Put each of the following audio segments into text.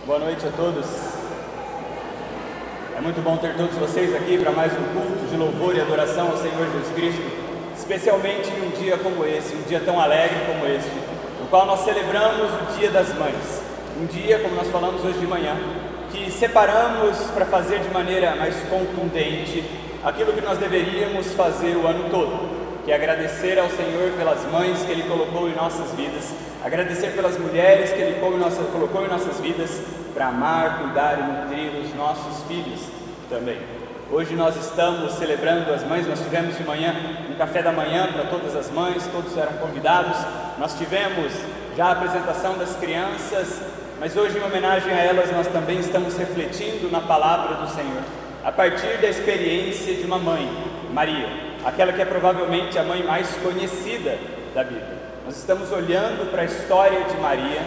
Boa noite a todos. É muito bom ter todos vocês aqui para mais um culto de louvor e adoração ao Senhor Jesus Cristo, especialmente em um dia como esse, um dia tão alegre como este, no qual nós celebramos o Dia das Mães. Um dia, como nós falamos hoje de manhã, que separamos para fazer de maneira mais contundente aquilo que nós deveríamos fazer o ano todo, que é agradecer ao Senhor pelas mães que Ele colocou em nossas vidas, agradecer pelas mulheres que Ele colocou em nossas vidas, para amar, cuidar e nutrir os nossos filhos também. Hoje nós estamos celebrando as mães, nós tivemos de manhã um café da manhã para todas as mães, todos eram convidados, nós tivemos já a apresentação das crianças, mas hoje em homenagem a elas nós também estamos refletindo na palavra do Senhor, a partir da experiência de uma mãe, Maria, aquela que é provavelmente a mãe mais conhecida da Bíblia. Nós estamos olhando para a história de Maria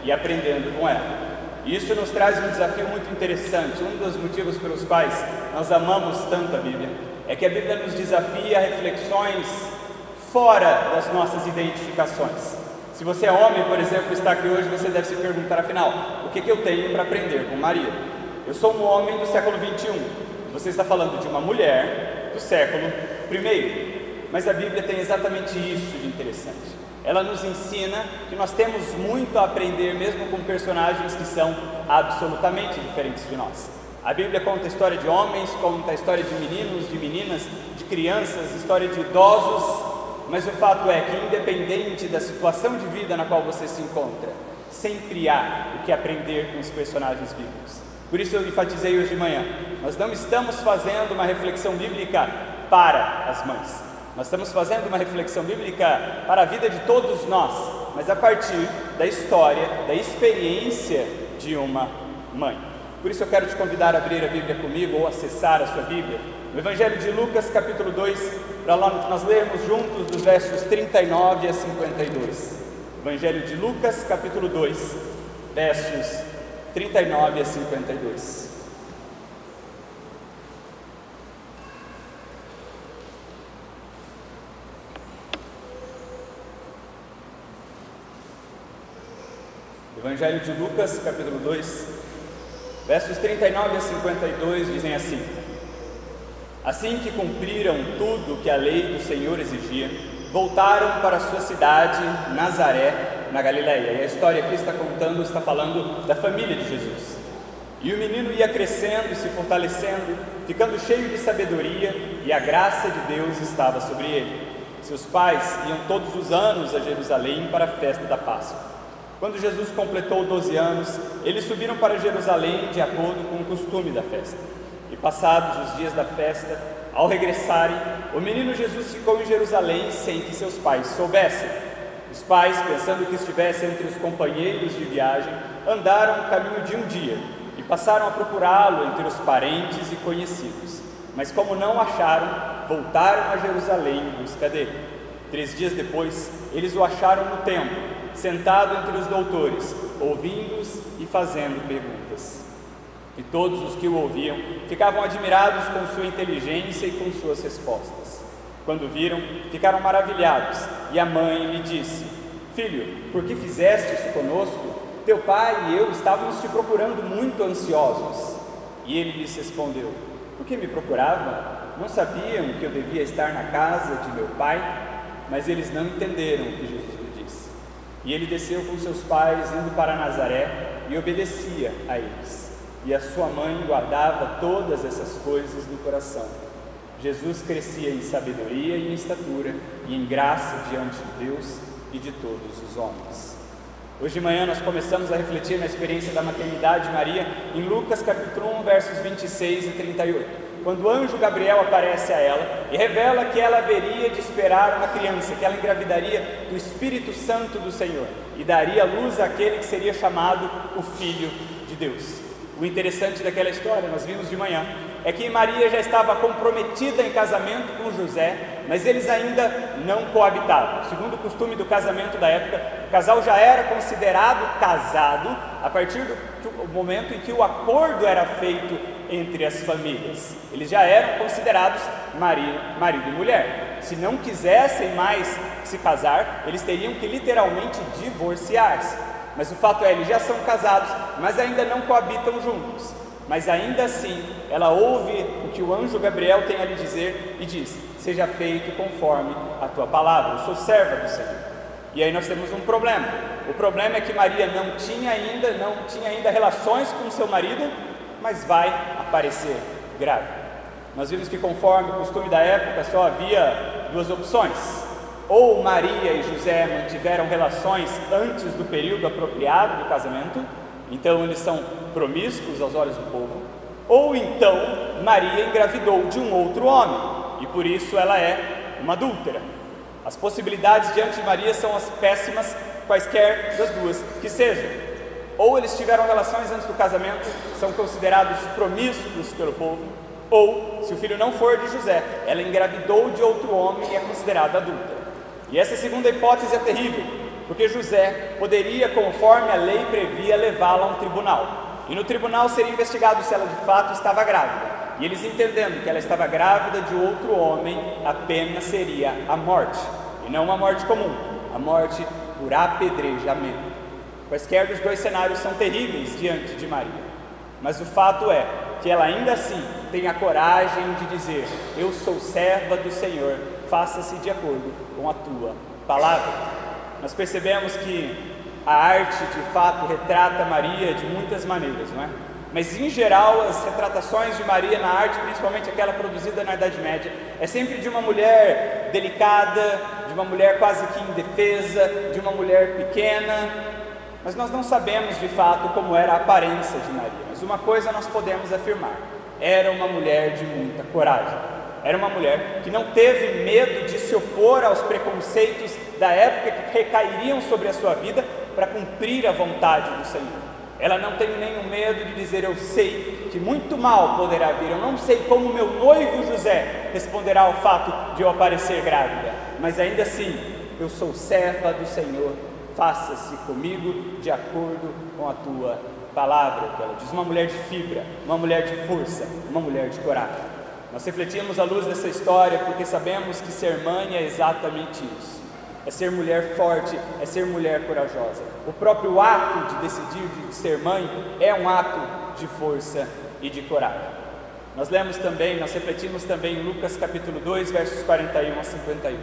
e aprendendo com ela. E isso nos traz um desafio muito interessante. Um dos motivos pelos quais nós amamos tanto a Bíblia é que a Bíblia nos desafia a reflexões fora das nossas identificações. Se você é homem, por exemplo, está aqui hoje, você deve se perguntar, afinal, o que eu tenho para aprender com Maria? Eu sou um homem do século 21. Você está falando de uma mulher do século I. Mas a Bíblia tem exatamente isso de interessante. Ela nos ensina que nós temos muito a aprender mesmo com personagens que são absolutamente diferentes de nós. A Bíblia conta a história de homens, conta a história de meninos, de meninas, de crianças, história de idosos, mas o fato é que independente da situação de vida na qual você se encontra, sempre há o que aprender com os personagens bíblicos. Por isso eu enfatizei hoje de manhã, nós não estamos fazendo uma reflexão bíblica para as mães. Nós estamos fazendo uma reflexão bíblica para a vida de todos nós, mas a partir da história, da experiência de uma mãe. Por isso eu quero te convidar a abrir a Bíblia comigo ou acessar a sua Bíblia, no Evangelho de Lucas, capítulo 2, para lá nós lermos juntos dos versos 39 a 52. Evangelho de Lucas, capítulo 2, versos 39 a 52. Evangelho de Lucas, capítulo 2, versos 39 a 52 dizem assim: Assim que cumpriram tudo que a lei do Senhor exigia, voltaram para a sua cidade, Nazaré, na Galileia. E a história aqui está falando da família de Jesus. E o menino ia crescendo e se fortalecendo, ficando cheio de sabedoria, e a graça de Deus estava sobre ele. Seus pais iam todos os anos a Jerusalém para a festa da Páscoa. Quando Jesus completou 12 anos, eles subiram para Jerusalém de acordo com o costume da festa. E passados os dias da festa, ao regressarem, o menino Jesus ficou em Jerusalém sem que seus pais soubessem. Os pais, pensando que estivesse entre os companheiros de viagem, andaram o caminho de um dia e passaram a procurá-lo entre os parentes e conhecidos. Mas como não o acharam, voltaram a Jerusalém em busca dele. 3 dias depois, eles o acharam no templo, sentado entre os doutores, ouvindo-os e fazendo perguntas. E todos os que o ouviam ficavam admirados com sua inteligência e com suas respostas. Quando viram, ficaram maravilhados, e a mãe lhe disse: Filho, por que fizeste isso conosco? Teu pai e eu estávamos te procurando muito ansiosos. E ele lhes respondeu: Por que me procuravam? Não sabiam que eu devia estar na casa de meu pai? Mas eles não entenderam o que Jesus lhe disse. E ele desceu com seus pais, indo para Nazaré, e obedecia a eles. E a sua mãe guardava todas essas coisas no coração. Jesus crescia em sabedoria e em estatura, e em graça diante de Deus e de todos os homens. Hoje de manhã nós começamos a refletir na experiência da maternidade de Maria, em Lucas capítulo 1, versos 26 e 38. Quando o anjo Gabriel aparece a ela e revela que ela haveria de esperar uma criança, que ela engravidaria do Espírito Santo do Senhor e daria luz àquele que seria chamado o Filho de Deus. O interessante daquela história, nós vimos de manhã, é que Maria já estava comprometida em casamento com José, mas eles ainda não coabitavam. Segundo o costume do casamento da época, o casal já era considerado casado a partir do momento em que o acordo era feito entre as famílias. Eles já eram considerados marido e mulher. Se não quisessem mais se casar, eles teriam que literalmente divorciar-se. Mas o fato é, eles já são casados, mas ainda não coabitam juntos. Mas ainda assim, ela ouve o que o anjo Gabriel tem a lhe dizer e diz: seja feito conforme a tua palavra, eu sou serva do Senhor. E aí nós temos um problema. O problema é que Maria não tinha ainda relações com seu marido, mas vai aparecer grávida. Nós vimos que, conforme o costume da época, só havia duas opções: ou Maria e José mantiveram relações antes do período apropriado do casamento, então eles são promíscuos aos olhos do povo, ou então Maria engravidou de um outro homem e por isso ela é uma adúltera. As possibilidades diante de Maria são as péssimas, quaisquer das duas que sejam. Ou eles tiveram relações antes do casamento, são considerados promíscuos pelo povo, ou, se o filho não for de José, ela engravidou de outro homem e é considerada adúltera. E essa segunda hipótese é terrível, porque José poderia, conforme a lei previa, levá-la a um tribunal. E no tribunal seria investigado se ela de fato estava grávida. E eles, entendendo que ela estava grávida de outro homem, a pena seria a morte. E não uma morte comum, a morte por apedrejamento. Quaisquer dos dois cenários são terríveis diante de Maria. Mas o fato é que ela ainda assim tem a coragem de dizer: eu sou serva do Senhor, faça-se de acordo com a tua palavra. Nós percebemos que a arte de fato retrata Maria de muitas maneiras, não é? Mas em geral as retratações de Maria na arte, principalmente aquela produzida na Idade Média, é sempre de uma mulher delicada, de uma mulher quase que indefesa, de uma mulher pequena. Mas nós não sabemos de fato como era a aparência de Maria. Mas uma coisa nós podemos afirmar: era uma mulher de muita coragem. Era uma mulher que não teve medo de se opor aos preconceitos da época que recairiam sobre a sua vida para cumprir a vontade do Senhor. Ela não tem nenhum medo de dizer: eu sei que muito mal poderá vir, eu não sei como meu noivo José responderá ao fato de eu aparecer grávida, mas ainda assim, eu sou serva do Senhor, faça-se comigo de acordo com a tua palavra, que ela diz. Uma mulher de fibra, uma mulher de força, uma mulher de coragem. Nós refletimos à luz dessa história porque sabemos que ser mãe é exatamente isso. É ser mulher forte, é ser mulher corajosa. O próprio ato de decidir de ser mãe é um ato de força e de coragem. Nós refletimos também em Lucas capítulo 2, versos 41 a 51,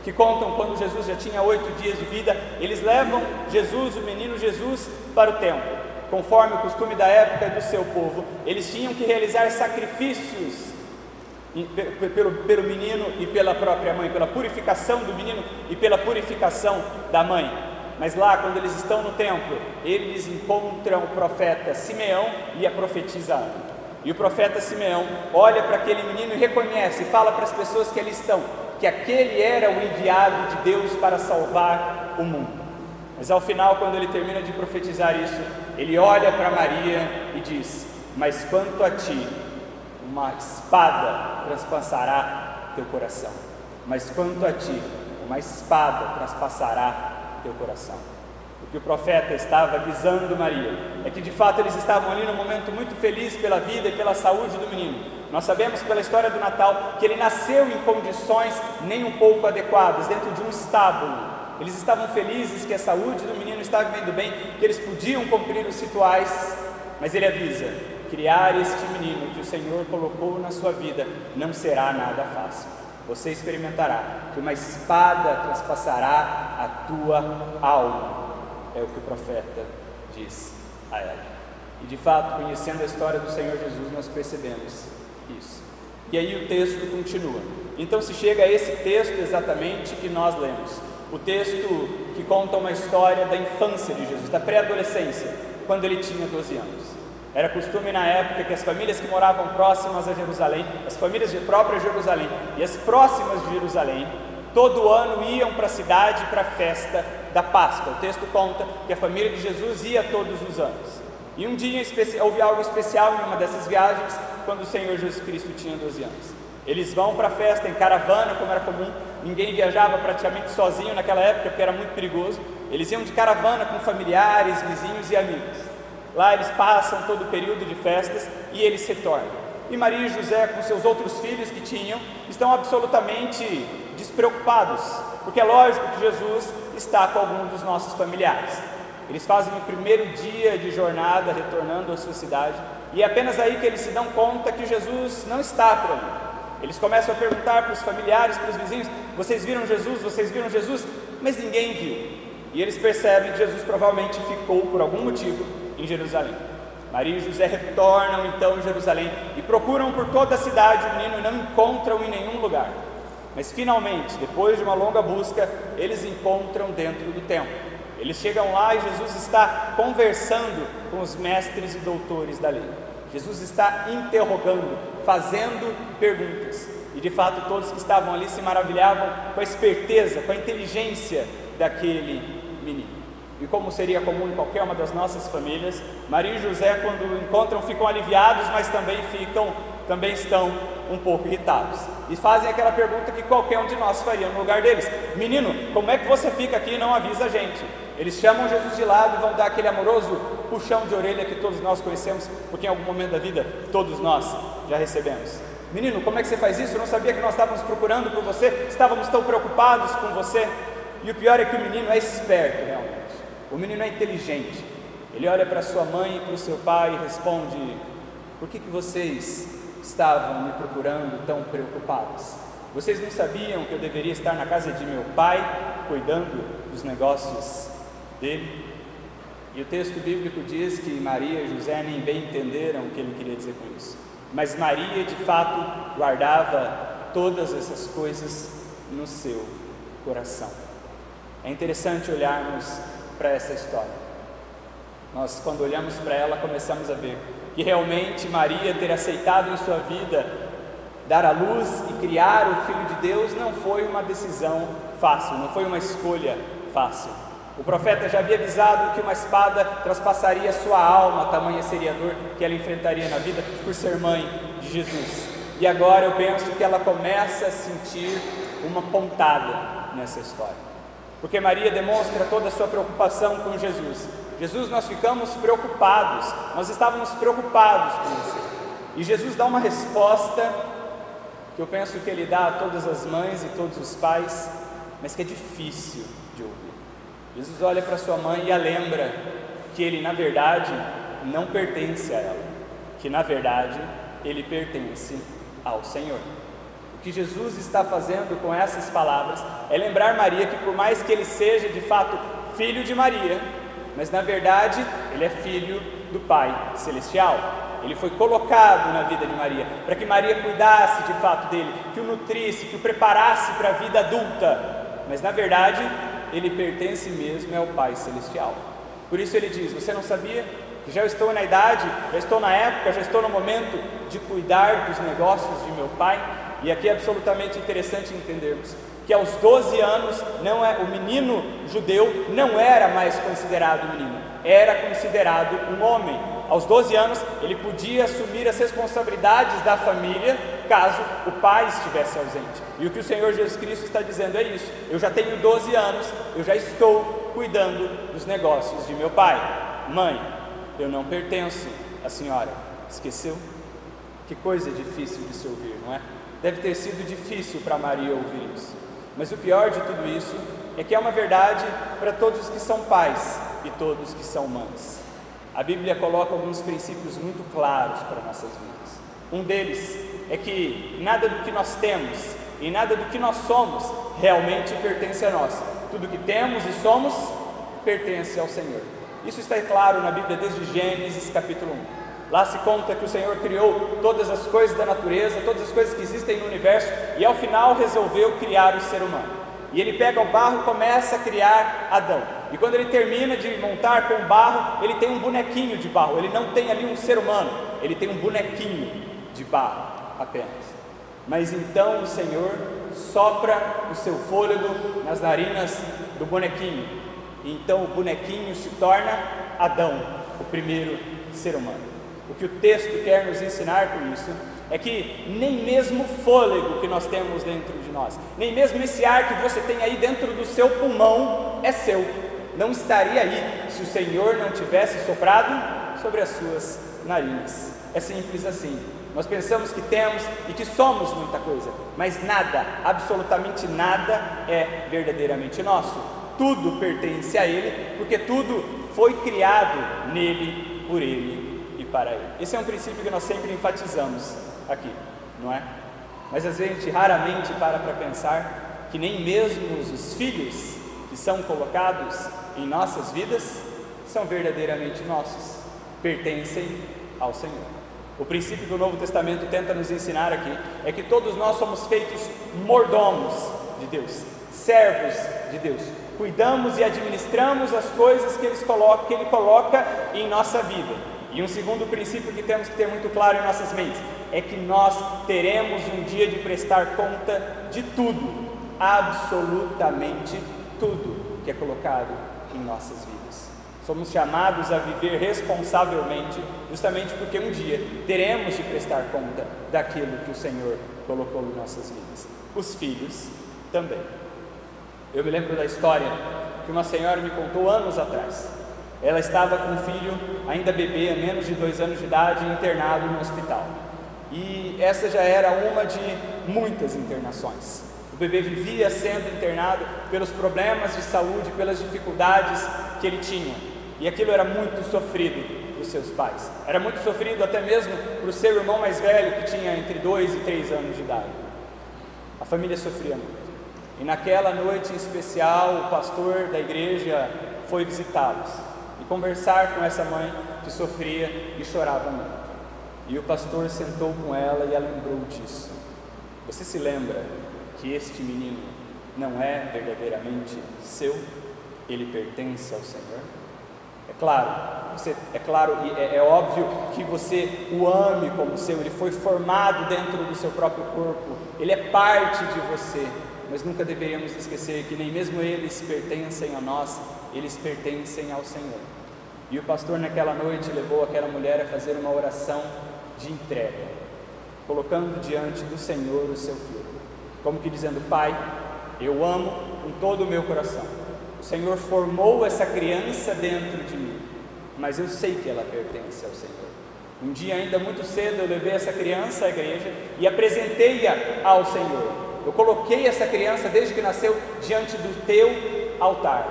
que contam quando Jesus já tinha 8 dias de vida, eles levam Jesus, o menino Jesus, para o templo. Conforme o costume da época do seu povo, eles tinham que realizar sacrifícios pelo menino e pela própria mãe, pela purificação do menino e pela purificação da mãe. Mas lá, quando eles estão no templo, eles encontram o profeta Simeão e a profetisa Ana. E o profeta Simeão olha para aquele menino e reconhece, fala para as pessoas que ali estão, que aquele era o enviado de Deus para salvar o mundo. Mas ao final, quando ele termina de profetizar isso, ele olha para Maria e diz: mas quanto a ti, uma espada transpassará teu coração. Mas quanto a ti, uma espada transpassará teu coração. O que o profeta estava avisando Maria é que de fato eles estavam ali num momento muito feliz pela vida e pela saúde do menino. Nós sabemos pela história do Natal que ele nasceu em condições nem um pouco adequadas, dentro de um estábulo. Eles estavam felizes que a saúde do menino estava indo bem, que eles podiam cumprir os rituais, mas ele avisa: criar este menino que o Senhor colocou na sua vida não será nada fácil. Você experimentará que uma espada transpassará a tua alma. É o que o profeta diz a ela. E de fato, conhecendo a história do Senhor Jesus, nós percebemos isso. E aí o texto continua. Então se chega a esse texto exatamente que nós lemos. O texto que conta uma história da infância de Jesus, da pré-adolescência, quando ele tinha 12 anos. Era costume na época que as famílias que moravam próximas a Jerusalém, as famílias de própria Jerusalém e as próximas de Jerusalém, todo ano iam para a cidade para a festa da Páscoa. O texto conta que a família de Jesus ia todos os anos. E um dia houve algo especial em uma dessas viagens, quando o Senhor Jesus Cristo tinha 12 anos. Eles vão para a festa em caravana, como era comum. Ninguém viajava praticamente sozinho naquela época, porque era muito perigoso. Eles iam de caravana com familiares, vizinhos e amigos. Lá eles passam todo o período de festas e eles retornam. E Maria e José, com seus outros filhos que tinham, estão absolutamente despreocupados, porque é lógico que Jesus está com alguns dos nossos familiares. Eles fazem o primeiro dia de jornada retornando à sua cidade, e é apenas aí que eles se dão conta que Jesus não está por ali. Eles começam a perguntar para os familiares, para os vizinhos: vocês viram Jesus? Vocês viram Jesus? Mas ninguém viu. E eles percebem que Jesus provavelmente ficou por algum motivo em Jerusalém. Maria e José retornam então em Jerusalém e procuram por toda a cidade o menino e não encontram em nenhum lugar. Mas finalmente, depois de uma longa busca, eles encontram dentro do templo. Eles chegam lá e Jesus está conversando com os mestres e doutores da lei. Jesus está interrogando, fazendo perguntas. E de fato todos que estavam ali se maravilhavam com a esperteza, com a inteligência daquele menino. E como seria comum em qualquer uma das nossas famílias, Maria e José, quando o encontram, ficam aliviados, mas também estão um pouco irritados. E fazem aquela pergunta que qualquer um de nós faria no lugar deles: menino, como é que você fica aqui e não avisa a gente? Eles chamam Jesus de lado e vão dar aquele amoroso puxão de orelha que todos nós conhecemos, porque em algum momento da vida todos nós já recebemos. Menino, como é que você faz isso? Eu não sabia que nós estávamos procurando por você, estávamos tão preocupados com você. E o pior é que o menino é esperto realmente. O menino é inteligente. Ele olha para sua mãe e para o seu pai e responde: por que vocês estavam me procurando tão preocupados? Vocês não sabiam que eu deveria estar na casa de meu pai, cuidando dos negócios dele? E o texto bíblico diz que Maria e José nem bem entenderam o que ele queria dizer com isso. Mas Maria, de fato, guardava todas essas coisas no seu coração. É interessante olharmos para essa história. Nós, quando olhamos para ela, começamos a ver que realmente Maria ter aceitado em sua vida dar à luz e criar o Filho de Deus não foi uma decisão fácil, não foi uma escolha fácil. O profeta já havia avisado que uma espada traspassaria sua alma, tamanha seria a dor que ela enfrentaria na vida por ser mãe de Jesus. E agora eu penso que ela começa a sentir uma pontada nessa história. Porque Maria demonstra toda a sua preocupação com Jesus. Jesus, nós ficamos preocupados, nós estávamos preocupados com você. E Jesus dá uma resposta que eu penso que Ele dá a todas as mães e todos os pais, mas que é difícil de ouvir. Jesus olha para sua mãe e a lembra que Ele, na verdade, não pertence a ela, que na verdade Ele pertence ao Senhor. O que Jesus está fazendo com essas palavras é lembrar Maria que, por mais que Ele seja de fato filho de Maria, mas na verdade Ele é filho do Pai Celestial. Ele foi colocado na vida de Maria para que Maria cuidasse de fato dele, que o nutrisse, que o preparasse para a vida adulta, mas na verdade Ele pertence mesmo ao Pai Celestial. Por isso Ele diz: você não sabia que já estou na idade, já estou na época, já estou no momento de cuidar dos negócios de meu Pai? E aqui é absolutamente interessante entendermos que aos 12 anos o menino judeu não era mais considerado menino, era considerado um homem. Aos 12 anos ele podia assumir as responsabilidades da família caso o pai estivesse ausente. E o que o Senhor Jesus Cristo está dizendo é isso: eu já tenho 12 anos, eu já estou cuidando dos negócios de meu pai. Mãe, eu não pertenço à senhora. Esqueceu? Que coisa difícil de se ouvir, não é? Deve ter sido difícil para Maria ouvir isso. Mas o pior de tudo isso é que é uma verdade para todos os que são pais e todos que são mães. A Bíblia coloca alguns princípios muito claros para nossas vidas. Um deles é que nada do que nós temos e nada do que nós somos realmente pertence a nós. Tudo que temos e somos pertence ao Senhor. Isso está claro na Bíblia desde Gênesis capítulo 1. Lá se conta que o Senhor criou todas as coisas da natureza, todas as coisas que existem no universo, e ao final resolveu criar o ser humano. E Ele pega o barro e começa a criar Adão. E quando ele termina de montar com o barro, ele tem um bonequinho de barro. Ele não tem ali um ser humano, ele tem um bonequinho de barro apenas. Mas então o Senhor sopra o seu fôlego nas narinas do bonequinho. E então o bonequinho se torna Adão, o primeiro ser humano. O que o texto quer nos ensinar com isso é que nem mesmo o fôlego que nós temos dentro de nós, nem mesmo esse ar que você tem aí dentro do seu pulmão é seu. Não estaria aí se o Senhor não tivesse soprado sobre as suas narinas. É simples assim. Nós pensamos que temos e que somos muita coisa, mas nada, absolutamente nada é verdadeiramente nosso. Tudo pertence a Ele, porque tudo foi criado nele, por ele e para ele. Esse é um princípio que nós sempre enfatizamos aqui, não é? Mas às vezes a gente raramente para pensar que nem mesmo os filhos que são colocados em nossas vidas são verdadeiramente nossos, pertencem ao Senhor. O princípio que o Novo Testamento tenta nos ensinar aqui é que todos nós somos feitos mordomos de Deus, servos de Deus. Cuidamos e administramos as coisas que Ele coloca em nossa vida. E um segundo princípio que temos que ter muito claro em nossas mentes é que nós teremos um dia de prestar conta de tudo, absolutamente tudo que é colocado em nossas vidas. Somos chamados a viver responsavelmente, justamente porque um dia teremos de prestar conta daquilo que o Senhor colocou em nossas vidas. Os filhos também. Eu me lembro da história que uma senhora me contou anos atrás. Ela estava com um filho, ainda bebê, menos de 2 anos de idade, internado no hospital. E essa já era uma de muitas internações. O bebê vivia sendo internado pelos problemas de saúde, pelas dificuldades que ele tinha. E aquilo era muito sofrido para os seus pais. Era muito sofrido até mesmo para o seu irmão mais velho, que tinha entre 2 e 3 anos de idade. A família sofria muito. E naquela noite em especial, o pastor da igreja foi visitá-los e conversar com essa mãe que sofria e chorava muito. E o pastor sentou com ela e ela lembrou disso. Você se lembra que este menino não é verdadeiramente seu? Ele pertence ao Senhor? É óbvio que você o ame como seu. Ele foi formado dentro do seu próprio corpo. Ele é parte de você. Mas nunca deveríamos esquecer que nem mesmo eles pertencem a nós, eles pertencem ao Senhor. E o pastor naquela noite levou aquela mulher a fazer uma oração de entrega, colocando diante do Senhor o seu filho, como que dizendo: Pai, eu amo com todo o meu coração. O Senhor formou essa criança dentro de mim, mas eu sei que ela pertence ao Senhor. Um dia ainda muito cedo eu levei essa criança à igreja e apresentei-a ao Senhor. Eu coloquei essa criança desde que nasceu diante do teu altar.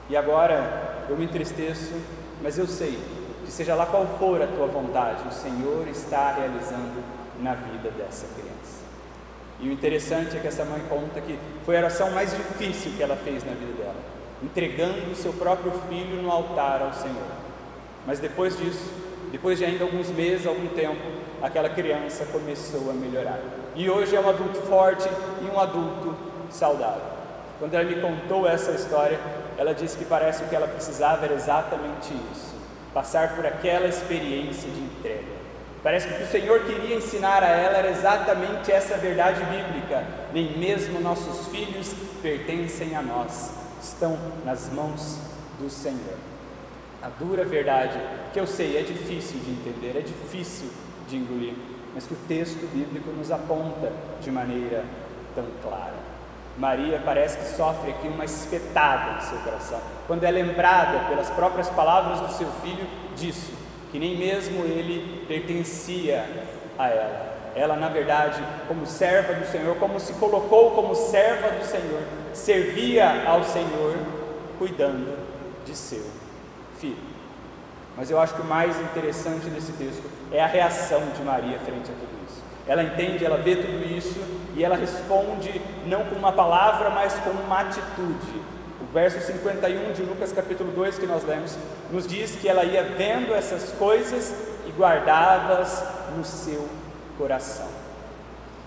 E agora eu me entristeço, mas eu sei que seja lá qual for a tua vontade, o Senhor está realizando na vida dessa criança. E o interessante é que essa mãe conta que foi a oração mais difícil que ela fez na vida dela, entregando o seu próprio filho no altar ao Senhor. Mas depois disso, depois de ainda alguns meses, algum tempo, aquela criança começou a melhorar. E hoje é um adulto forte e um adulto saudável. Quando ela me contou essa história, ela disse que parece que o que ela precisava era exatamente isso, passar por aquela experiência de entrega. Parece que o que o Senhor queria ensinar a ela era exatamente essa verdade bíblica: nem mesmo nossos filhos pertencem a nós, estão nas mãos do Senhor. A dura verdade, que eu sei é difícil de entender, é difícil de engolir, mas que o texto bíblico nos aponta de maneira tão clara. Maria parece que sofre aqui uma espetada em seu coração, quando é lembrada pelas próprias palavras do seu filho disso, que nem mesmo ele pertencia a ela. Ela, na verdade, como serva do Senhor, como se colocou como serva do Senhor, servia ao Senhor, cuidando de seu filho. Mas eu acho que o mais interessante desse texto é a reação de Maria frente a tudo isso. Ela entende, ela vê tudo isso e ela responde não com uma palavra, mas com uma atitude. O verso 51 de Lucas capítulo 2 que nós lemos, nos diz que ela ia vendo essas coisas e guardava-as no seu coração.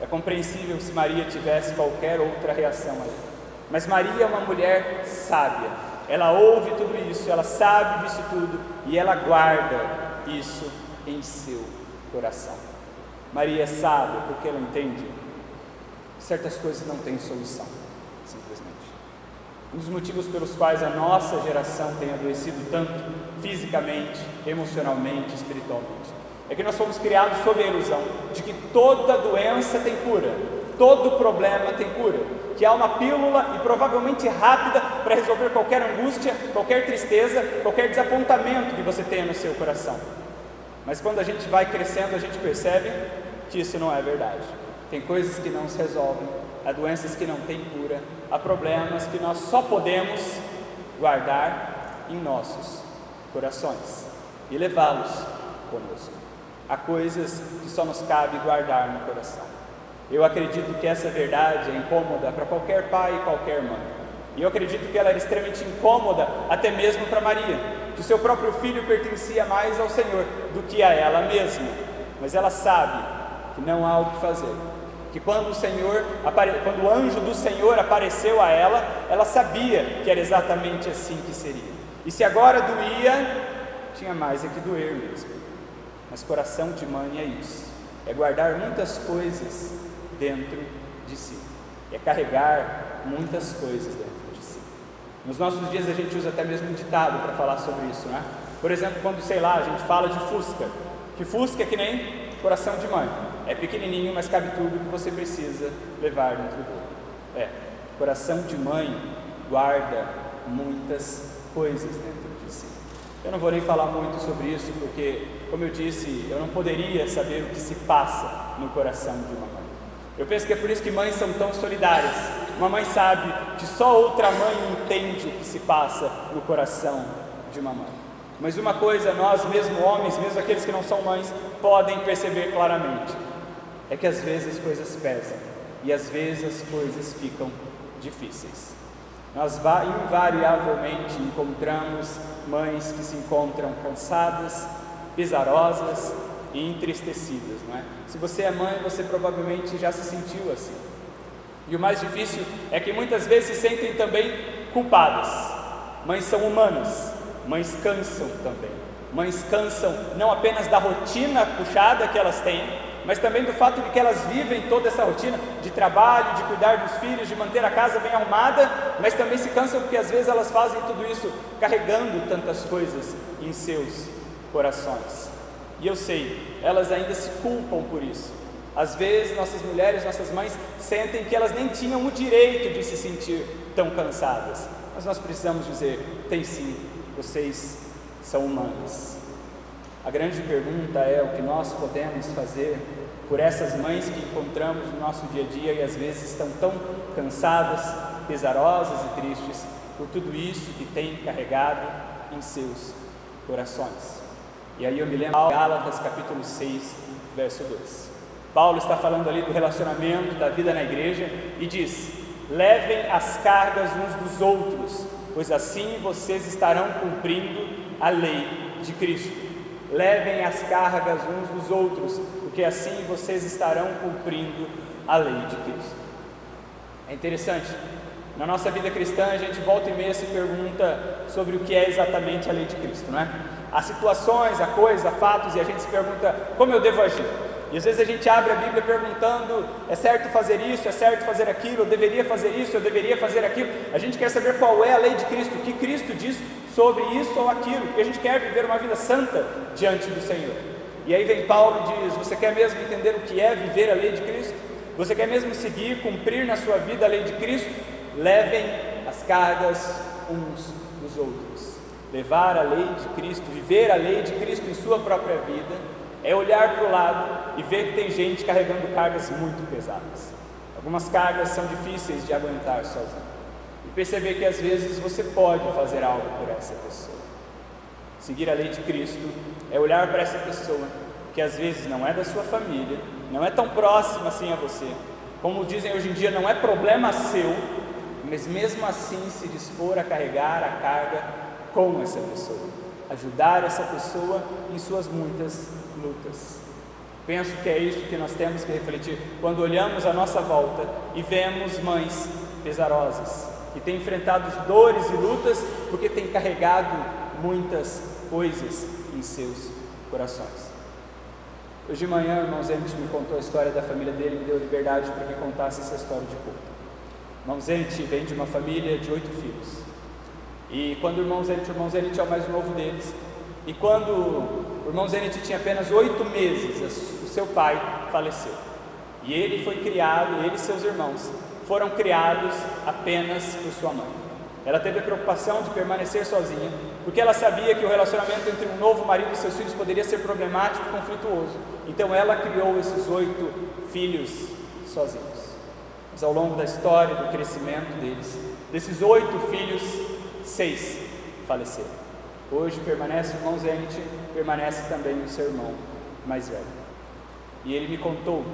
É compreensível se Maria tivesse qualquer outra reação aí. Mas Maria é uma mulher sábia. Ela ouve tudo isso, ela sabe disso tudo e ela guarda isso em seu coração. Maria é sábia porque ela entende que certas coisas não têm solução, simplesmente. Um dos motivos pelos quais a nossa geração tem adoecido tanto, fisicamente, emocionalmente, espiritualmente, é que nós fomos criados sob a ilusão de que toda doença tem cura, todo problema tem cura, que há uma pílula e provavelmente rápida para resolver qualquer angústia, qualquer tristeza, qualquer desapontamento que você tenha no seu coração. Mas quando a gente vai crescendo, a gente percebe que isso não é verdade. Tem coisas que não se resolvem, há doenças que não têm cura, há problemas que nós só podemos guardar em nossos corações e levá-los conosco. Há coisas que só nos cabe guardar no coração. Eu acredito que essa verdade é incômoda para qualquer pai e qualquer mãe. E eu acredito que ela era extremamente incômoda até mesmo para Maria, que o seu próprio filho pertencia mais ao Senhor do que a ela mesma. Mas ela sabe que não há o que fazer, que quando o anjo do Senhor apareceu a ela, ela sabia que era exatamente assim que seria. E se agora doía, tinha mais é que doer mesmo. Mas coração de mãe é isso, é guardar muitas coisas dentro de si, é carregar muitas coisas dentro de si. Nos nossos dias a gente usa até mesmo um ditado para falar sobre isso, né? Por exemplo, quando, a gente fala de Fusca, que Fusca é que nem coração de mãe, é pequenininho, mas cabe tudo que você precisa levar dentro dele. Coração de mãe guarda muitas coisas dentro de si. Eu não vou nem falar muito sobre isso, porque, como eu disse, eu não poderia saber o que se passa no coração de uma mãe. Eu penso que é por isso que mães são tão solidárias. Uma mãe sabe que só outra mãe entende o que se passa no coração de uma mãe. Mas uma coisa, nós mesmo homens, mesmo aqueles que não são mães, podem perceber claramente, é que às vezes as coisas pesam, e às vezes as coisas ficam difíceis. Nós invariavelmente encontramos mães que se encontram cansadas, pesarosas e entristecidas, não é? Se você é mãe, você provavelmente já se sentiu assim. E o mais difícil é que muitas vezes se sentem também culpadas. Mães são humanas, mães cansam também. Mães cansam não apenas da rotina puxada que elas têm, mas também do fato de que elas vivem toda essa rotina de trabalho, de cuidar dos filhos, de manter a casa bem arrumada, mas também se cansam porque às vezes elas fazem tudo isso carregando tantas coisas em seus corações. E eu sei, elas ainda se culpam por isso. Às vezes nossas mulheres, nossas mães sentem que elas nem tinham o direito de se sentir tão cansadas. Mas nós precisamos dizer, tem sim, vocês são humanas. A grande pergunta é o que nós podemos fazer por essas mães que encontramos no nosso dia a dia e às vezes estão tão cansadas, pesarosas e tristes por tudo isso que têm carregado em seus corações. E aí eu me lembro de Gálatas capítulo 6, verso 2. Paulo está falando ali do relacionamento, da vida na igreja e diz: levem as cargas uns dos outros, pois assim vocês estarão cumprindo a lei de Cristo. Levem as cargas uns dos outros, porque assim vocês estarão cumprindo a lei de Cristo. É interessante, na nossa vida cristã a gente volta e meia se pergunta sobre o que é exatamente a lei de Cristo, não é? Há situações, há coisas, há fatos, e a gente se pergunta como eu devo agir. E às vezes a gente abre a Bíblia perguntando, é certo fazer isso, é certo fazer aquilo, eu deveria fazer isso, eu deveria fazer aquilo. A gente quer saber qual é a lei de Cristo, o que Cristo diz sobre isso ou aquilo, porque a gente quer viver uma vida santa diante do Senhor. E aí vem Paulo e diz: você quer mesmo entender o que é viver a lei de Cristo? Você quer mesmo seguir, cumprir na sua vida a lei de Cristo? Levem as cargas uns dos outros. Levar a lei de Cristo, viver a lei de Cristo em sua própria vida, é olhar para o lado e ver que tem gente carregando cargas muito pesadas. Algumas cargas são difíceis de aguentar sozinho. E perceber que às vezes você pode fazer algo por essa pessoa. Seguir a lei de Cristo é olhar para essa pessoa que às vezes não é da sua família, não é tão próxima assim a você, como dizem hoje em dia, não é problema seu, mas mesmo assim se dispor a carregar a carga com essa pessoa, ajudar essa pessoa em suas muitas lutas. Penso que é isso que nós temos que refletir quando olhamos à nossa volta e vemos mães pesarosas que têm enfrentado dores e lutas porque têm carregado muitas coisas em seus corações. Hoje de manhã o irmão Zenit me contou a história da família dele e me deu liberdade para que contasse essa história de pouco. O irmão Zenit vem de uma família de 8 filhos. E quando o irmão Zenit é o mais novo deles, e quando o irmão Zenit tinha apenas 8 meses, o seu pai faleceu. E ele foi criado, ele e seus irmãos foram criados apenas por sua mãe. Ela teve a preocupação de permanecer sozinha, porque ela sabia que o relacionamento entre um novo marido e seus filhos poderia ser problemático e conflituoso. Então ela criou esses 8 filhos sozinhos. Mas ao longo da história, do crescimento deles, desses 8 filhos, 6 faleceram. Hoje permanece o irmão Zenit, permanece também o seu irmão mais velho. E ele me contou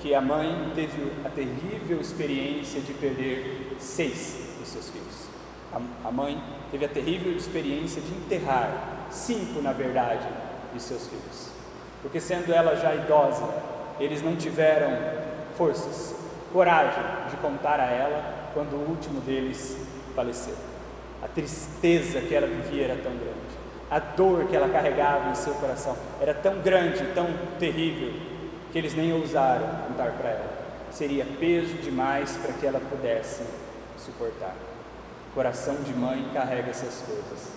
que a mãe teve a terrível experiência de perder 6 dos seus filhos. A mãe teve a terrível experiência de enterrar 5, na verdade, de seus filhos. Porque sendo ela já idosa, eles não tiveram forças, coragem de contar a ela quando o último deles faleceu. A tristeza que ela vivia era tão grande, a dor que ela carregava em seu coração era tão grande, tão terrível, que eles nem ousaram contar para ela. Seria peso demais para que ela pudesse suportar. O coração de mãe carrega essas coisas.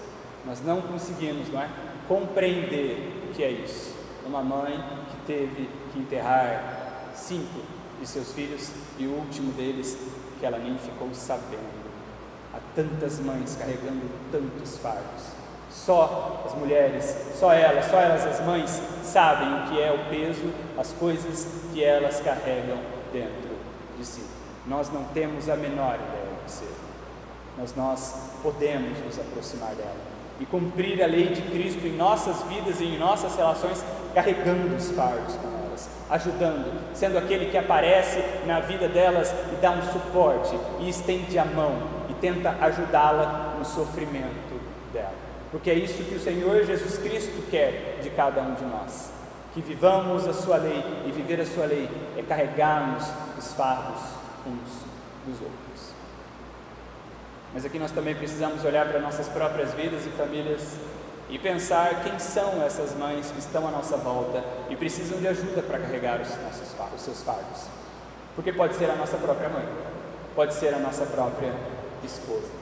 Nós não conseguimos, não é, compreender o que é isso. Uma mãe que teve que enterrar 5 de seus filhos e o último deles que ela nem ficou sabendo. Há tantas mães carregando tantos fardos. Só as mulheres, só elas as mães sabem o que é o peso, as coisas que elas carregam dentro de si. Nós não temos a menor ideia do que seja, mas nós podemos nos aproximar dela e cumprir a lei de Cristo em nossas vidas e em nossas relações, carregando os fardos com elas, ajudando, sendo aquele que aparece na vida delas e dá um suporte e estende a mão e tenta ajudá-la no sofrimento dela. Porque é isso que o Senhor Jesus Cristo quer de cada um de nós, que vivamos a sua lei, e viver a sua lei é carregarmos os fardos uns dos outros. Mas aqui nós também precisamos olhar para nossas próprias vidas e famílias e pensar quem são essas mães que estão à nossa volta e precisam de ajuda para carregar os seus fardos. Porque pode ser a nossa própria mãe, pode ser a nossa própria esposa.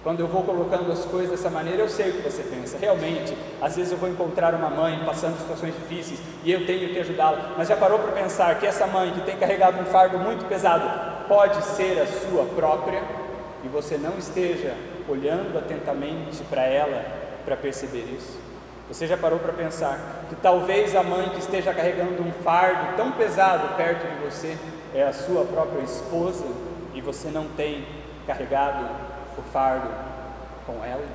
Quando eu vou colocando as coisas dessa maneira, eu sei o que você pensa. Realmente, às vezes eu vou encontrar uma mãe passando situações difíceis e eu tenho que ajudá-la. Mas já parou para pensar que essa mãe que tem carregado um fardo muito pesado pode ser a sua própria e você não esteja olhando atentamente para ela para perceber isso? Você já parou para pensar que talvez a mãe que esteja carregando um fardo tão pesado perto de você é a sua própria esposa e você não tem carregado o fardo com ela?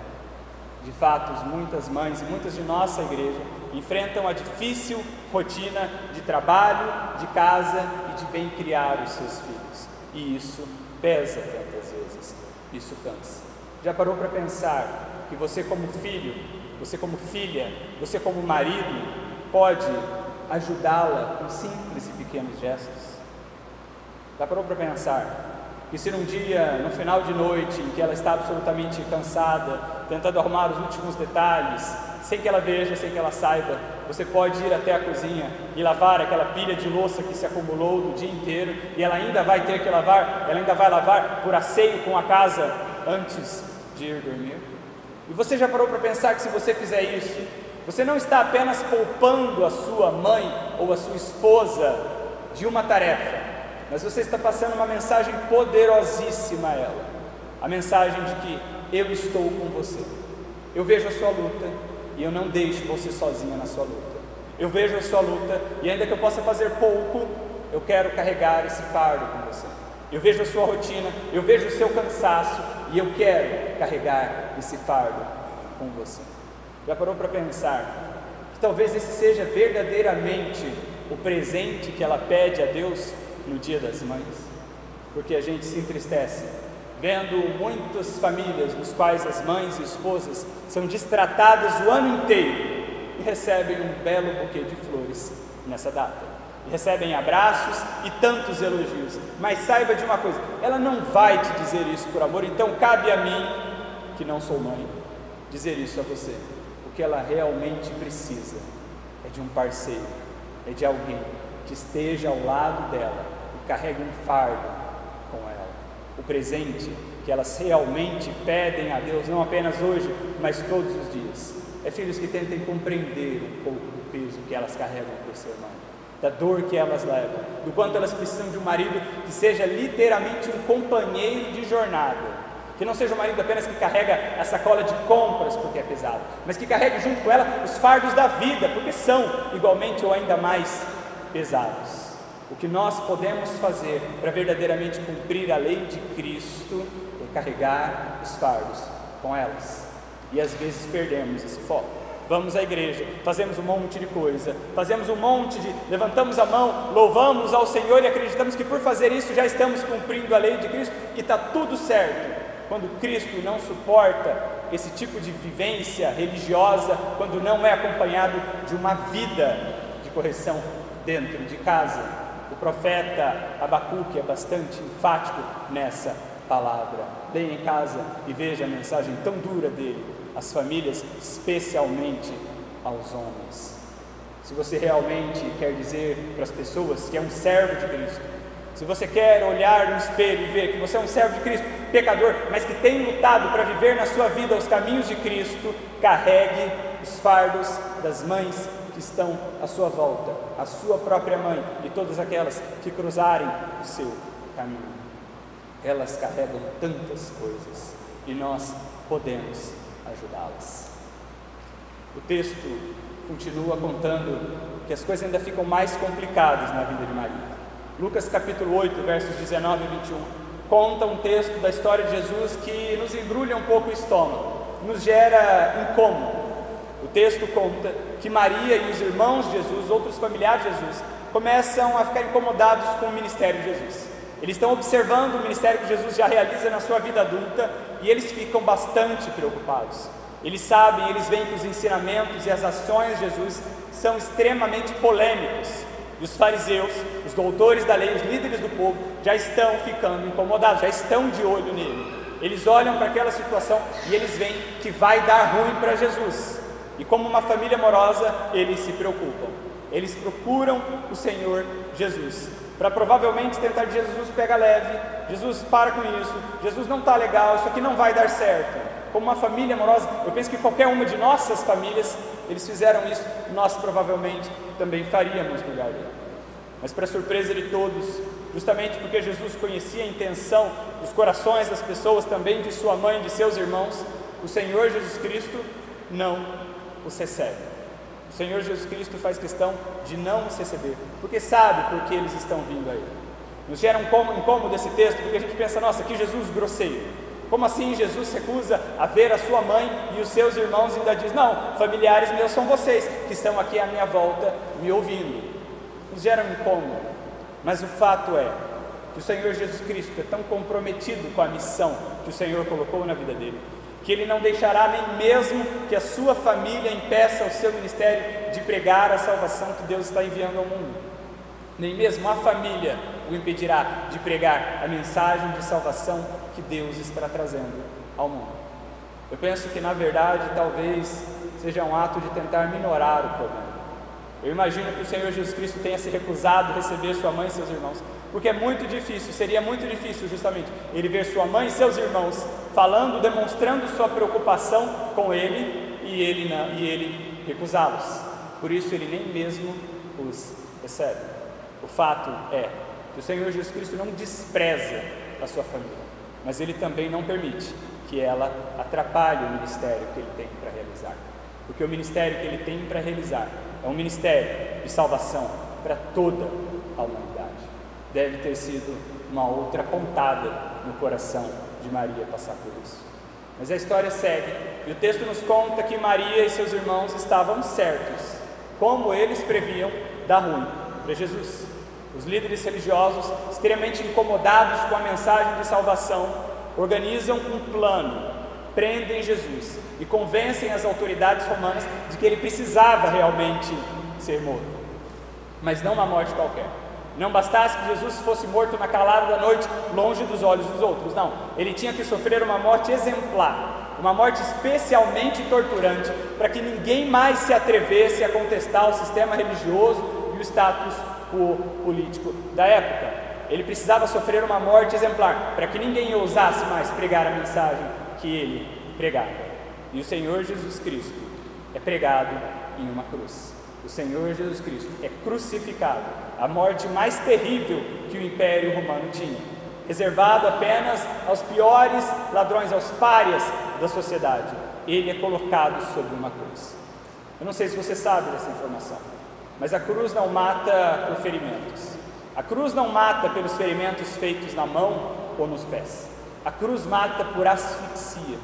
De fato, muitas mães e muitas de nossa igreja enfrentam a difícil rotina de trabalho, de casa e de bem criar os seus filhos, e isso pesa tantas vezes, isso cansa. Já parou para pensar que você como filho, você como filha, você como marido pode ajudá-la com simples e pequenos gestos? Já parou para pensar que se num dia, no final de noite, em que ela está absolutamente cansada, tentando arrumar os últimos detalhes, sem que ela veja, sem que ela saiba, você pode ir até a cozinha e lavar aquela pilha de louça que se acumulou do dia inteiro, e ela ainda vai ter que lavar, ela ainda vai lavar por asseio com a casa antes de ir dormir? E você já parou para pensar que se você fizer isso, você não está apenas poupando a sua mãe ou a sua esposa de uma tarefa, mas você está passando uma mensagem poderosíssima a ela, a mensagem de que eu estou com você, eu vejo a sua luta e eu não deixo você sozinha na sua luta, eu vejo a sua luta e ainda que eu possa fazer pouco, eu quero carregar esse fardo com você, eu vejo a sua rotina, eu vejo o seu cansaço e eu quero carregar esse fardo com você. Já parou para pensar que talvez esse seja verdadeiramente o presente que ela pede a Deus no Dia das Mães? Porque a gente se entristece vendo muitas famílias nos quais as mães e esposas são destratadas o ano inteiro e recebem um belo buquê de flores nessa data, e recebem abraços e tantos elogios, mas saiba de uma coisa, ela não vai te dizer isso por amor, então cabe a mim, que não sou mãe, dizer isso a você. O que ela realmente precisa é de um parceiro, é de alguém que esteja ao lado dela e carregue um fardo com ela. O presente que elas realmente pedem a Deus, não apenas hoje, mas todos os dias, é filhos que tentem compreender um pouco do peso que elas carregam por ser mãe, da dor que elas levam, do quanto elas precisam de um marido que seja literalmente um companheiro de jornada, que não seja um marido apenas que carrega a sacola de compras porque é pesado, mas que carregue junto com ela os fardos da vida, porque são igualmente ou ainda mais pesados. O que nós podemos fazer para verdadeiramente cumprir a lei de Cristo é carregar os fardos com elas. e às vezes perdemos esse foco. Vamos à igreja, fazemos um monte de coisa, levantamos a mão, louvamos ao Senhor e acreditamos que por fazer isso já estamos cumprindo a lei de Cristo e está tudo certo. Quando Cristo não suporta esse tipo de vivência religiosa, quando não é acompanhado de uma vida de correção dentro de casa. O profeta Abacuque é bastante enfático nessa palavra. Leia em casa e veja a mensagem tão dura dele às famílias, especialmente aos homens. Se você realmente quer dizer para as pessoas que é um servo de Cristo, se você quer olhar no espelho e ver que você é um servo de Cristo, pecador, mas que tem lutado para viver na sua vida os caminhos de Cristo, carregue os fardos das mães que estão à sua volta, a sua própria mãe e todas aquelas que cruzarem o seu caminho. Elas carregam tantas coisas e nós podemos ajudá-las. O texto continua contando que as coisas ainda ficam mais complicadas na vida de Maria. Lucas capítulo 8, versos 19 e 21, conta um texto da história de Jesus que nos embrulha um pouco o estômago, nos gera incômodo. O texto conta que Maria e os irmãos de Jesus, outros familiares de Jesus, começam a ficar incomodados com o ministério de Jesus. Eles estão observando o ministério que Jesus já realiza na sua vida adulta e eles ficam bastante preocupados. Eles sabem, eles veem que os ensinamentos e as ações de Jesus são extremamente polêmicos. E os fariseus, os doutores da lei, os líderes do povo, já estão ficando incomodados, já estão de olho nele. Eles olham para aquela situação e eles veem que vai dar ruim para Jesus. E como uma família amorosa, eles se preocupam. Eles procuram o Senhor Jesus, para provavelmente tentar dizer: Jesus, pega leve, Jesus, para com isso, Jesus, não está legal, isso aqui não vai dar certo. Como uma família amorosa, eu penso que qualquer uma de nossas famílias, eles fizeram isso, nós provavelmente também faríamos no lugar dele. Mas para surpresa de todos, justamente porque Jesus conhecia a intenção dos corações das pessoas, também de sua mãe, de seus irmãos, o Senhor Jesus Cristo não os recebe. O Senhor Jesus Cristo faz questão de não os receber, porque sabe por que eles estão vindo a Ele. Nos gera um incômodo esse texto, porque a gente pensa: nossa, que Jesus grosseiro. Como assim Jesus recusa a ver a sua mãe e os seus irmãos e ainda diz: não, familiares meus são vocês, que estão aqui à minha volta me ouvindo. Nos gera um incômodo, mas o fato é que o Senhor Jesus Cristo é tão comprometido com a missão que o Senhor colocou na vida dele, que Ele não deixará nem mesmo que a sua família impeça o seu ministério de pregar a salvação que Deus está enviando ao mundo. Nem mesmo a família o impedirá de pregar a mensagem de salvação que Deus está trazendo ao mundo. Eu penso que, na verdade, talvez seja um ato de tentar minorar o problema. Eu imagino que o Senhor Jesus Cristo tenha se recusado a receber sua mãe e seus irmãos, porque é muito difícil, seria muito difícil justamente Ele ver sua mãe e seus irmãos falando, demonstrando sua preocupação com Ele e Ele recusá-los. Por isso Ele nem mesmo os recebe. O fato é que o Senhor Jesus Cristo não despreza a sua família, mas Ele também não permite que ela atrapalhe o ministério que Ele tem para realizar, porque o ministério que Ele tem para realizar é um ministério de salvação para toda a humanidade. Deve ter sido uma outra pontada no coração de Maria passar por isso. Mas a história segue, e o texto nos conta que Maria e seus irmãos estavam certos, como eles previam dar ruim para Jesus. Os líderes religiosos, extremamente incomodados com a mensagem de salvação, organizam um plano, prendem Jesus e convencem as autoridades romanas de que ele precisava realmente ser morto, mas não uma morte qualquer. Não bastasse que Jesus fosse morto na calada da noite, longe dos olhos dos outros, não, ele tinha que sofrer uma morte exemplar, uma morte especialmente torturante, para que ninguém mais se atrevesse a contestar o sistema religioso e o status quo político da época. Ele precisava sofrer uma morte exemplar, para que ninguém ousasse mais pregar a mensagem que ele pregava. E o Senhor Jesus Cristo é pregado em uma cruz. O Senhor Jesus Cristo é crucificado, a morte mais terrível que o Império Romano tinha, reservado apenas aos piores ladrões, aos párias da sociedade. Ele é colocado sobre uma cruz. Eu não sei se você sabe dessa informação, mas a cruz não mata por ferimentos. A cruz não mata pelos ferimentos feitos na mão ou nos pés. A cruz mata por asfixia.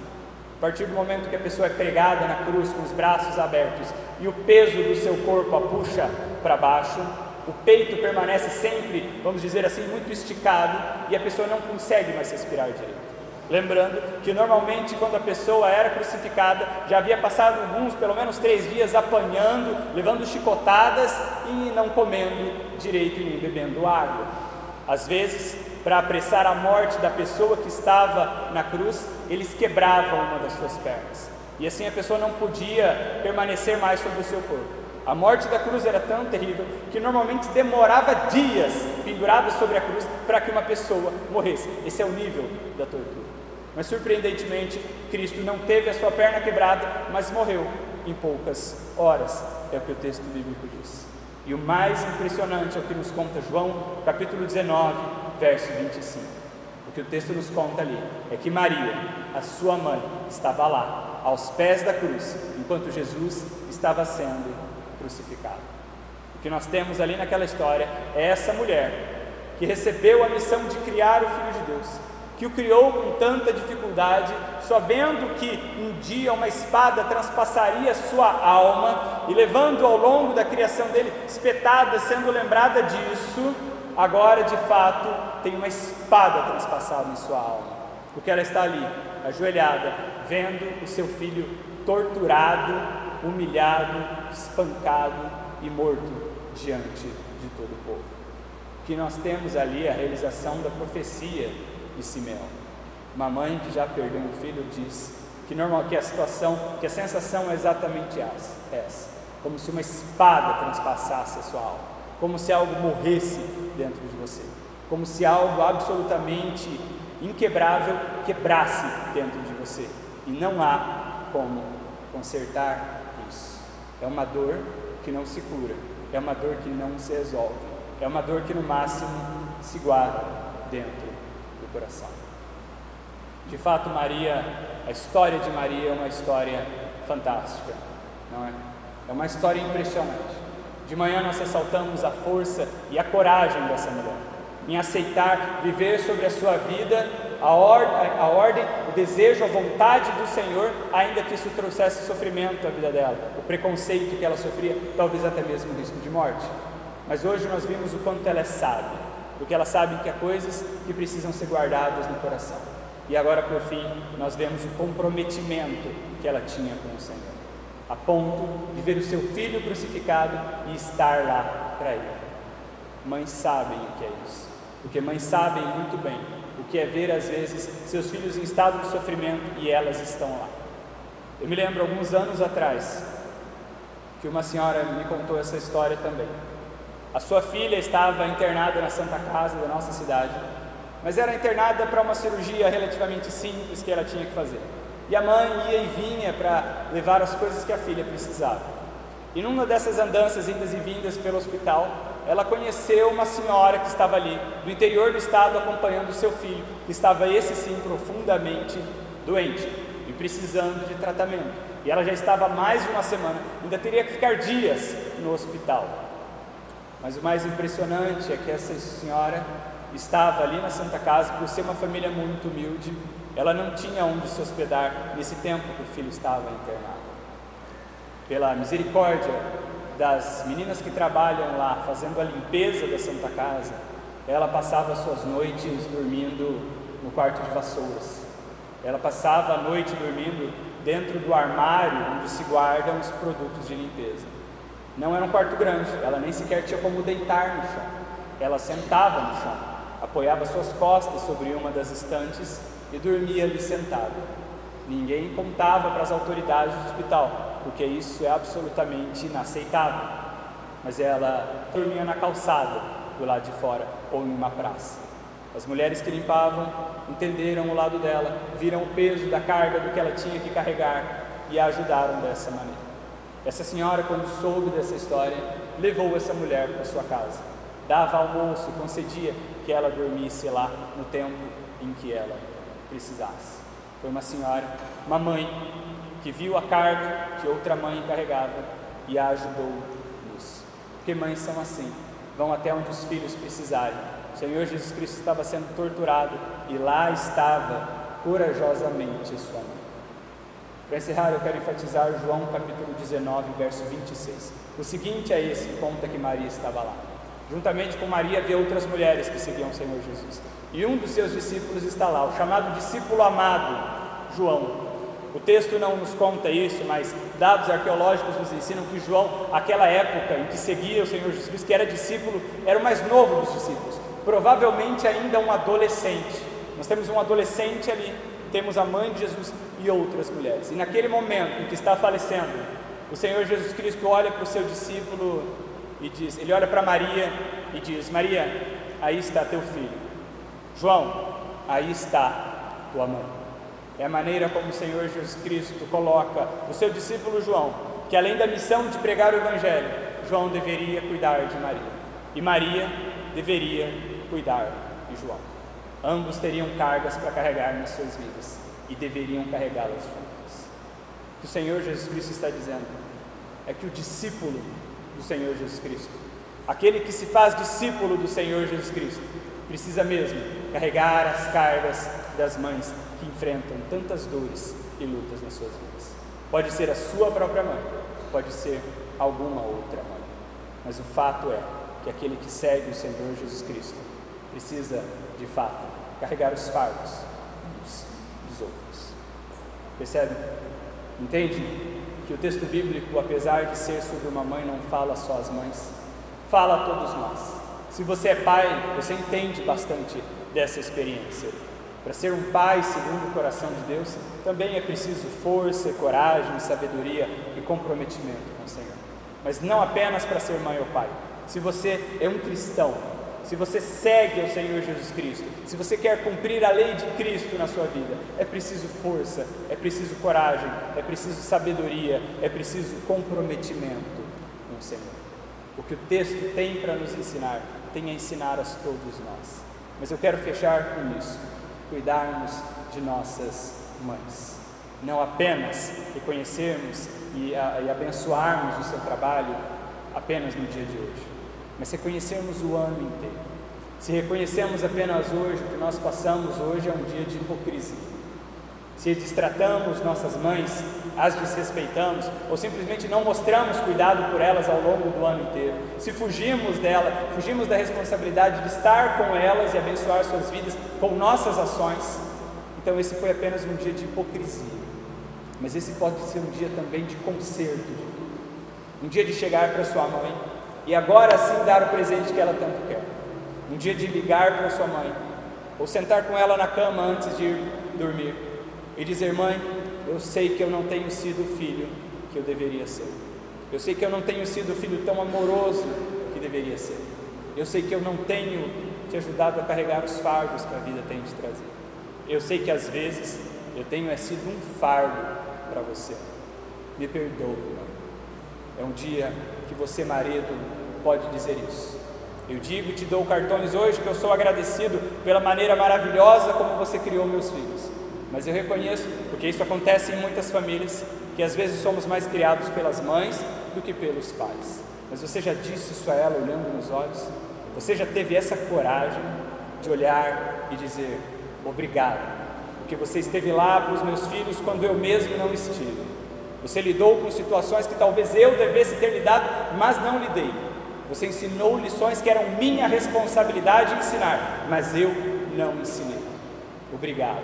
A partir do momento que a pessoa é pregada na cruz com os braços abertos e o peso do seu corpo a puxa para baixo, o peito permanece sempre, vamos dizer assim, muito esticado e a pessoa não consegue mais respirar direito. Lembrando que normalmente quando a pessoa era crucificada, já havia passado pelo menos 3 dias apanhando, levando chicotadas e não comendo direito e nem bebendo água. Às vezes, para apressar a morte da pessoa que estava na cruz, eles quebravam uma das suas pernas. E assim a pessoa não podia permanecer mais sobre o seu corpo. A morte da cruz era tão terrível que normalmente demorava dias pendurada sobre a cruz para que uma pessoa morresse. Esse é o nível da tortura. Mas surpreendentemente, Cristo não teve a sua perna quebrada, mas morreu em poucas horas, é o que o texto bíblico diz. E o mais impressionante é o que nos conta João, capítulo 19, verso 25. O que o texto nos conta ali é que Maria, a sua mãe, estava lá, aos pés da cruz, enquanto Jesus estava sendo crucificado. O que nós temos ali naquela história é essa mulher que recebeu a missão de criar o Filho de Deus, que o criou com tanta dificuldade, sabendo que um dia uma espada transpassaria sua alma, e levando ao longo da criação dele espetadas, sendo lembrada disso, agora de fato tem uma espada transpassada em sua alma, porque ela está ali, ajoelhada, vendo o seu filho torturado, humilhado, espancado e morto diante de todo o povo. O que nós temos ali é a realização da profecia de Simeão. Uma mãe que já perdeu um filho diz que a sensação é exatamente essa, como se uma espada transpassasse a sua alma, como se algo morresse dentro de você, como se algo absolutamente inquebrável quebrasse dentro de você, e não há como consertar isso. É uma dor que não se cura, é uma dor que não se resolve, é uma dor que no máximo se guarda dentro do coração. De fato, a história de Maria é uma história fantástica, não é? É uma história impressionante. De manhã nós ressaltamos a força e a coragem dessa mulher, em aceitar viver sobre a sua vida a ordem, o desejo, a vontade do Senhor, ainda que isso trouxesse sofrimento à vida dela, o preconceito que ela sofria, talvez até mesmo o risco de morte. Mas hoje nós vimos o quanto ela é sábia, porque ela sabe que há coisas que precisam ser guardadas no coração. E agora, por fim, nós vemos o comprometimento que ela tinha com o Senhor, a ponto de ver o seu filho crucificado e estar lá para ele. Mães sabem o que é isso, porque mães sabem muito bem o que é ver às vezes seus filhos em estado de sofrimento e elas estão lá. Eu me lembro alguns anos atrás que uma senhora me contou essa história também. A sua filha estava internada na Santa Casa da nossa cidade, mas era internada para uma cirurgia relativamente simples que ela tinha que fazer. E a mãe ia e vinha para levar as coisas que a filha precisava. E numa dessas andanças, indas e vindas pelo hospital, ela conheceu uma senhora que estava ali, do interior do estado, acompanhando o seu filho, que estava esse sim profundamente doente e precisando de tratamento. E ela já estava há mais de uma semana, ainda teria que ficar dias no hospital. Mas o mais impressionante é que essa senhora estava ali na Santa Casa, por ser uma família muito humilde, ela não tinha onde se hospedar nesse tempo que o filho estava internado. Pela misericórdia das meninas que trabalham lá, fazendo a limpeza da Santa Casa, ela passava suas noites dormindo no quarto de vassouras. Ela passava a noite dormindo dentro do armário onde se guardam os produtos de limpeza. Não era um quarto grande, ela nem sequer tinha como deitar no chão. Ela sentava no chão, apoiava suas costas sobre uma das estantes e dormia ali sentada. Ninguém contava para as autoridades do hospital, porque isso é absolutamente inaceitável. Mas ela dormia na calçada, do lado de fora, ou em uma praça. As mulheres que limpavam entenderam o lado dela, viram o peso da carga do que ela tinha que carregar e a ajudaram dessa maneira. Essa senhora, quando soube dessa história, levou essa mulher para sua casa, dava almoço, concedia que ela dormisse lá no tempo em que ela precisasse. Foi uma senhora, uma mãe, que viu a carga que outra mãe carregava e a ajudou nisso. Porque mães são assim, vão até onde os filhos precisarem. O Senhor Jesus Cristo estava sendo torturado e lá estava corajosamente sua mãe. Para encerrar, eu quero enfatizar João capítulo 19, verso 26. O seguinte é esse, conta que Maria estava lá. Juntamente com Maria havia outras mulheres que seguiam o Senhor Jesus. E um dos seus discípulos está lá, o chamado discípulo amado, João. O texto não nos conta isso, mas dados arqueológicos nos ensinam que João, aquela época em que seguia o Senhor Jesus, que era discípulo, era o mais novo dos discípulos, provavelmente ainda um adolescente. Nós temos um adolescente ali, temos a mãe de Jesus e outras mulheres. E naquele momento em que está falecendo, o Senhor Jesus Cristo olha para o seu discípulo e diz, ele olha para Maria e diz: Maria, aí está teu filho. João, aí está tua mãe. É a maneira como o Senhor Jesus Cristo coloca o seu discípulo João, que além da missão de pregar o Evangelho, João deveria cuidar de Maria, e Maria deveria cuidar de João. Ambos teriam cargas para carregar nas suas vidas, e deveriam carregá-las juntas. O que o Senhor Jesus Cristo está dizendo é que o discípulo do Senhor Jesus Cristo, aquele que se faz discípulo do Senhor Jesus Cristo, precisa mesmo carregar as cargas das mães que enfrentam tantas dores e lutas nas suas vidas. Pode ser a sua própria mãe, pode ser alguma outra mãe, mas o fato é que aquele que segue o Senhor Jesus Cristo precisa, de fato, carregar os fardos uns dos outros. Percebe? Entende que o texto bíblico, apesar de ser sobre uma mãe, não fala só às mães, fala a todos nós. Se você é pai, você entende bastante dessa experiência. Para ser um pai segundo o coração de Deus, também é preciso força, coragem, sabedoria e comprometimento com o Senhor. Mas não apenas para ser mãe ou pai. Se você é um cristão, se você segue ao Senhor Jesus Cristo, se você quer cumprir a lei de Cristo na sua vida, é preciso força, é preciso coragem, é preciso sabedoria, é preciso comprometimento com o Senhor. O que o texto tem para nos ensinar, tem a ensinar a todos nós. Mas eu quero fechar com isso: cuidarmos de nossas mães. Não apenas reconhecermos e abençoarmos o seu trabalho apenas no dia de hoje, mas reconhecermos o ano inteiro. Se reconhecemos apenas hoje, o que nós passamos hoje é um dia de hipocrisia. Se destratamos nossas mães, as desrespeitamos, ou simplesmente não mostramos cuidado por elas ao longo do ano inteiro, se fugimos dela, fugimos da responsabilidade de estar com elas e abençoar suas vidas com nossas ações, então esse foi apenas um dia de hipocrisia. Mas esse pode ser um dia também de conserto de vida, um dia de chegar para sua mãe e agora sim dar o presente que ela tanto quer, um dia de ligar para sua mãe, ou sentar com ela na cama antes de ir dormir e dizer: mãe, eu sei que eu não tenho sido o filho que eu deveria ser, eu sei que eu não tenho sido o filho tão amoroso que deveria ser, eu sei que eu não tenho te ajudado a carregar os fardos que a vida tem de trazer, eu sei que às vezes eu tenho sido um fardo para você, me perdoe, mãe. É um dia que você, marido, pode dizer isso. Eu digo e te dou cartões hoje que eu sou agradecido pela maneira maravilhosa como você criou meus filhos, mas eu reconheço, porque isso acontece em muitas famílias, que às vezes somos mais criados pelas mães do que pelos pais. Mas você já disse isso a ela olhando nos olhos? Você já teve essa coragem de olhar e dizer: obrigado, porque você esteve lá para os meus filhos quando eu mesmo não estive. Você lidou com situações que talvez eu devesse ter lidado, mas não lidei. Você ensinou lições que eram minha responsabilidade ensinar, mas eu não ensinei. Obrigado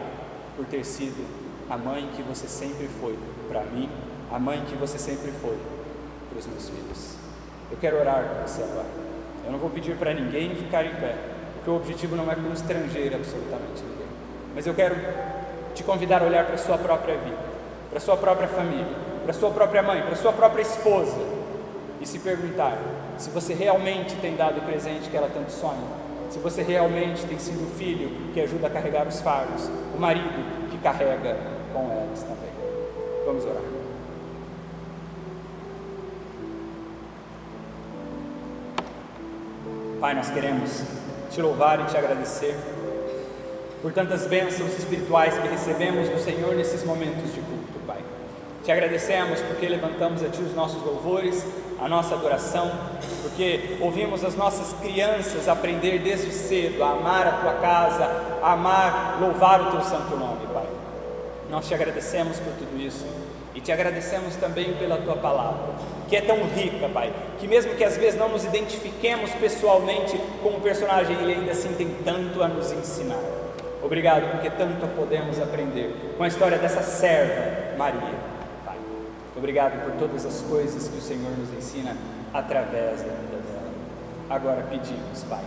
por ter sido a mãe que você sempre foi para mim, a mãe que você sempre foi para os meus filhos. Eu quero orar com você agora. Eu não vou pedir para ninguém ficar em pé, porque o objetivo não é constranger absolutamente ninguém. Mas eu quero te convidar a olhar para a sua própria vida, para a sua própria família, para a sua própria mãe, para a sua própria esposa, e se perguntar se você realmente tem dado o presente que ela tanto sonha, se você realmente tem sido o filho que ajuda a carregar os fardos, o marido que carrega com elas também. Vamos orar. Pai, nós queremos te louvar e te agradecer por tantas bênçãos espirituais que recebemos do Senhor nesses momentos de culto, Pai. Te agradecemos porque levantamos a Ti os nossos louvores, a nossa adoração, porque ouvimos as nossas crianças aprender desde cedo a amar a Tua casa, a amar, louvar o Teu santo nome, Pai. Nós Te agradecemos por tudo isso E te agradecemos também pela Tua palavra, que é tão rica, Pai, que mesmo que às vezes não nos identifiquemos pessoalmente com o personagem, ele ainda assim tem tanto a nos ensinar. Obrigado, porque tanto podemos aprender com a história dessa serva, Maria, Pai. Obrigado por todas as coisas que o Senhor nos ensina através da vida dela. Agora pedimos, Pai,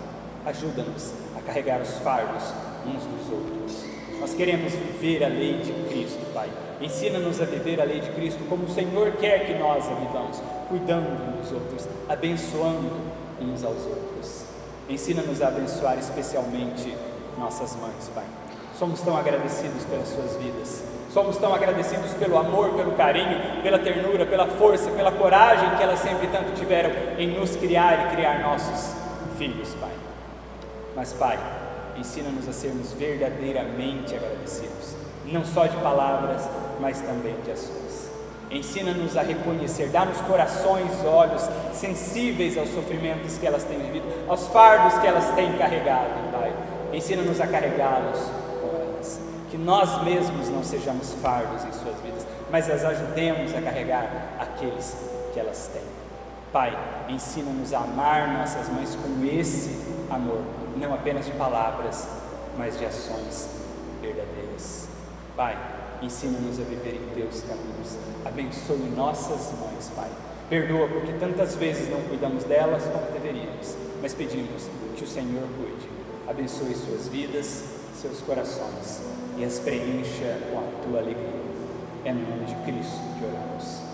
ajuda-nos a carregar os fardos uns dos outros. Nós queremos viver a lei de Cristo, Pai. Ensina-nos a viver a lei de Cristo como o Senhor quer que nós a vivamos, cuidando uns dos outros, abençoando uns aos outros. Ensina-nos a abençoar especialmente nossas mães, Pai. Somos tão agradecidos pelas suas vidas. Somos tão agradecidos pelo amor, pelo carinho, pela ternura, pela força, pela coragem que elas sempre tanto tiveram em nos criar e criar nossos filhos, Pai. Mas, Pai, ensina-nos a sermos verdadeiramente agradecidos, não só de palavras, mas também de ações. Ensina-nos a reconhecer, dá-nos corações, olhos sensíveis aos sofrimentos que elas têm vivido, aos fardos que elas têm carregado, Pai. Ensina-nos a carregá-los com elas, que nós mesmos não sejamos fardos em suas vidas, mas as ajudemos a carregar aqueles que elas têm. Pai, ensina-nos a amar nossas mães com esse amor, não apenas de palavras, mas de ações verdadeiras. Pai, ensina-nos a viver em Teus caminhos. Abençoe nossas mães, Pai. Perdoa porque tantas vezes não cuidamos delas como deveríamos, mas pedimos que o Senhor cuide. Abençoe suas vidas, seus corações e as preencha com a Tua alegria. É no nome de Cristo que oramos.